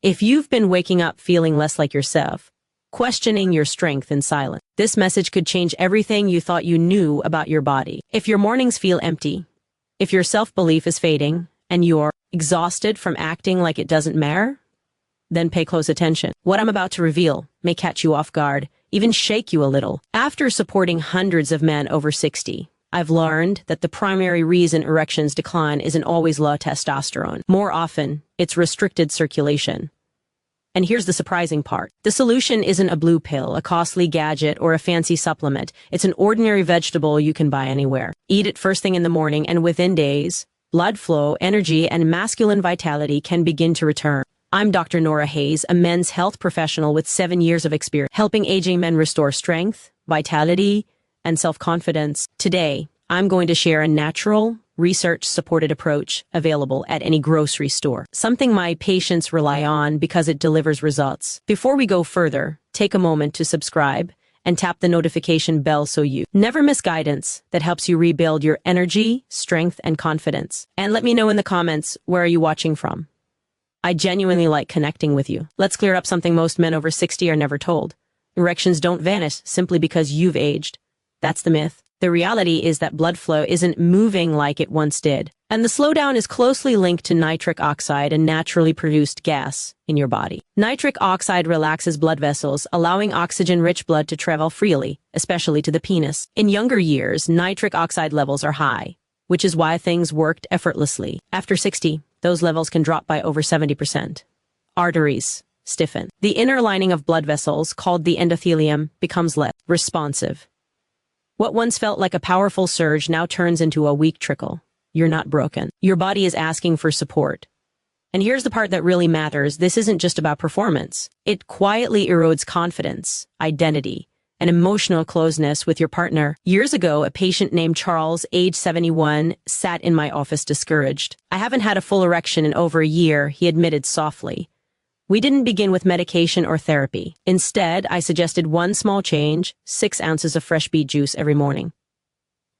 If you've been waking up feeling less like yourself, questioning your strength in silence, this message could change everything you thought you knew about your body. If your mornings feel empty, if your self-belief is fading, and you're exhausted from acting like it doesn't matter, then pay close attention. What I'm about to reveal may catch you off guard, even shake you a little. After supporting hundreds of men over 60, I've learned that the primary reason erections decline isn't always low testosterone. More often, it's restricted circulation. And here's the surprising part. The solution isn't a blue pill, a costly gadget, or a fancy supplement. It's an ordinary vegetable you can buy anywhere. Eat it first thing in the morning, and within days, blood flow, energy, and masculine vitality can begin to return. I'm Dr. Norah Hayes, a men's health professional with 7 years of experience helping aging men restore strength, vitality, and self-confidence. Today, I'm going to share a natural, research-supported approach available at any grocery store. Something my patients rely on because it delivers results. Before we go further, take a moment to subscribe and tap the notification bell so you never miss guidance that helps you rebuild your energy, strength, and confidence. And let me know in the comments, where are you watching from? I genuinely like connecting with you. Let's clear up something most men over 60 are never told. Erections don't vanish simply because you've aged. That's the myth. The reality is that blood flow isn't moving like it once did. And the slowdown is closely linked to nitric oxide, a naturally produced gas in your body. Nitric oxide relaxes blood vessels, allowing oxygen-rich blood to travel freely, especially to the penis. In younger years, nitric oxide levels are high, which is why things worked effortlessly. After 60, those levels can drop by over 70%. Arteries stiffen. The inner lining of blood vessels, called the endothelium, becomes less responsive. What once felt like a powerful surge now turns into a weak trickle. You're not broken. Your body is asking for support. And here's the part that really matters. This isn't just about performance. It quietly erodes confidence, identity, and emotional closeness with your partner. Years ago, a patient named Charles, age 71, sat in my office discouraged. I haven't had a full erection in over a year, he admitted softly. We didn't begin with medication or therapy. Instead, I suggested one small change: 6 ounces of fresh beet juice every morning.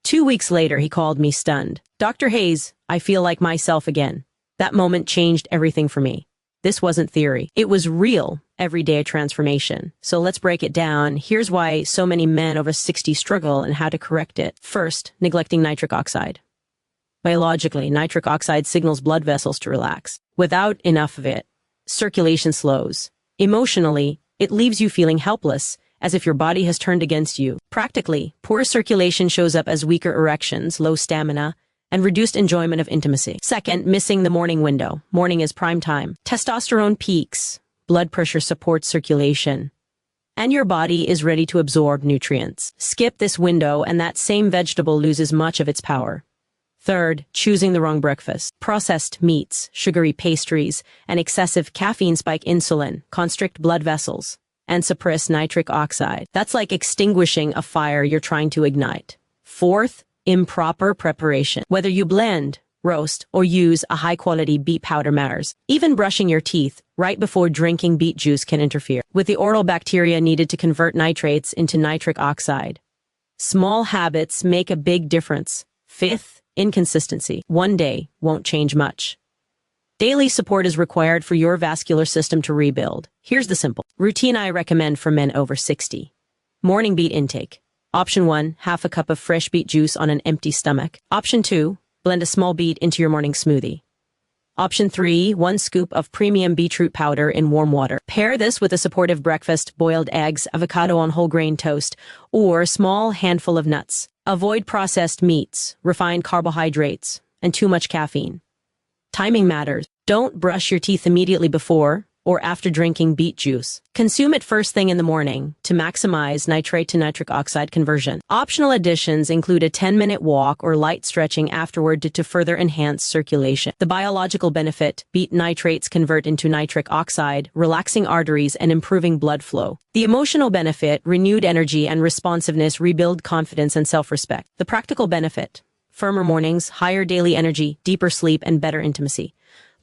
2 weeks later, he called me stunned. Dr. Hayes, I feel like myself again. That moment changed everything for me. This wasn't theory. It was real, everyday transformation. So let's break it down. Here's why so many men over 60 struggle and how to correct it. First, neglecting nitric oxide. Biologically, nitric oxide signals blood vessels to relax. Without enough of it, circulation slows. Emotionally, it leaves you feeling helpless, as if your body has turned against you. Practically, poor circulation shows up as weaker erections, low stamina, and reduced enjoyment of intimacy. Second, missing the morning window. Morning is prime time. Testosterone peaks, blood pressure supports circulation, and your body is ready to absorb nutrients. Skip this window and that same vegetable loses much of its power. Third, choosing the wrong breakfast. Processed meats, sugary pastries, and excessive caffeine spike insulin, constrict blood vessels, and suppress nitric oxide. That's like extinguishing a fire you're trying to ignite. Fourth, improper preparation. Whether you blend, roast, or use a high-quality beet powder matters. Even brushing your teeth right before drinking beet juice can interfere with the oral bacteria needed to convert nitrates into nitric oxide. Small habits make a big difference. Fifth, inconsistency. One day won't change much. Daily support is required for your vascular system to rebuild. Here's the simple routine I recommend for men over 60. Morning beet intake. Option 1, half a cup of fresh beet juice on an empty stomach. Option 2, blend a small beet into your morning smoothie. Option 3, 1 scoop of premium beetroot powder in warm water. Pair this with a supportive breakfast: boiled eggs, avocado on whole grain toast, or a small handful of nuts. Avoid processed meats, refined carbohydrates, and too much caffeine. Timing matters. Don't brush your teeth immediately before or after drinking beet juice. Consume it first thing in the morning to maximize nitrate to nitric oxide conversion. Optional additions include a 10-minute walk or light stretching afterward to further enhance circulation. The biological benefit: beet nitrates convert into nitric oxide, relaxing arteries and improving blood flow. The emotional benefit: renewed energy and responsiveness rebuild confidence and self-respect. The practical benefit: firmer mornings, higher daily energy, deeper sleep, and better intimacy.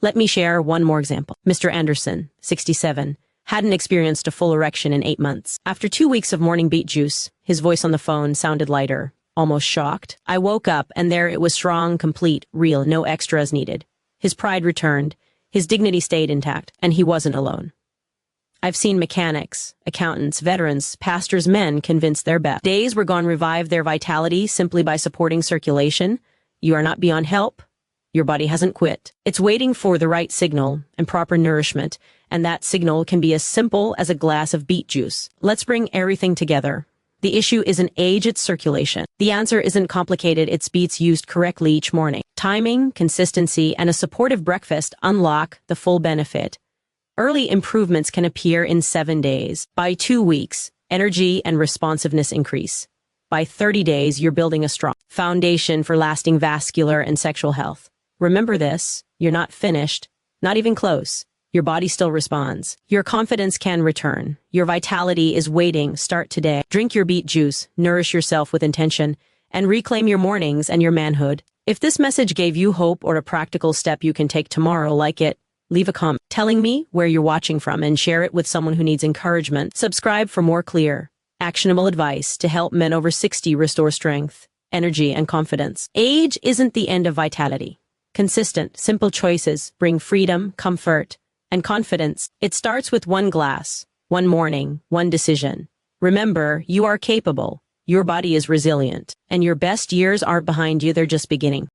Let me share one more example. Mr. Anderson, 67, hadn't experienced a full erection in 8 months. After 2 weeks of morning beet juice, his voice on the phone sounded lighter, almost shocked. I woke up and there it was: strong, complete, real, no extras needed. His pride returned. His dignity stayed intact, and he wasn't alone. I've seen mechanics, accountants, veterans, pastors, men convinced their best days were gone revive their vitality simply by supporting circulation. You are not beyond help. Your body hasn't quit. It's waiting for the right signal and proper nourishment, and that signal can be as simple as a glass of beet juice. Let's bring everything together. The issue isn't age, it's circulation. The answer isn't complicated, it's beets used correctly each morning. Timing, consistency, and a supportive breakfast unlock the full benefit. Early improvements can appear in 7 days. By 2 weeks, energy and responsiveness increase. By 30 days, you're building a strong foundation for lasting vascular and sexual health. Remember this, you're not finished, not even close. Your body still responds. Your confidence can return. Your vitality is waiting. Start today. Drink your beet juice, nourish yourself with intention, and reclaim your mornings and your manhood. If this message gave you hope or a practical step you can take tomorrow like it, leave a comment telling me where you're watching from and share it with someone who needs encouragement. Subscribe for more clear, actionable advice to help men over 60 restore strength, energy, and confidence. Age isn't the end of vitality. Consistent, simple choices bring freedom, comfort, and confidence. It starts with one glass, one morning, one decision. Remember, you are capable, your body is resilient, and your best years aren't behind you, they're just beginning.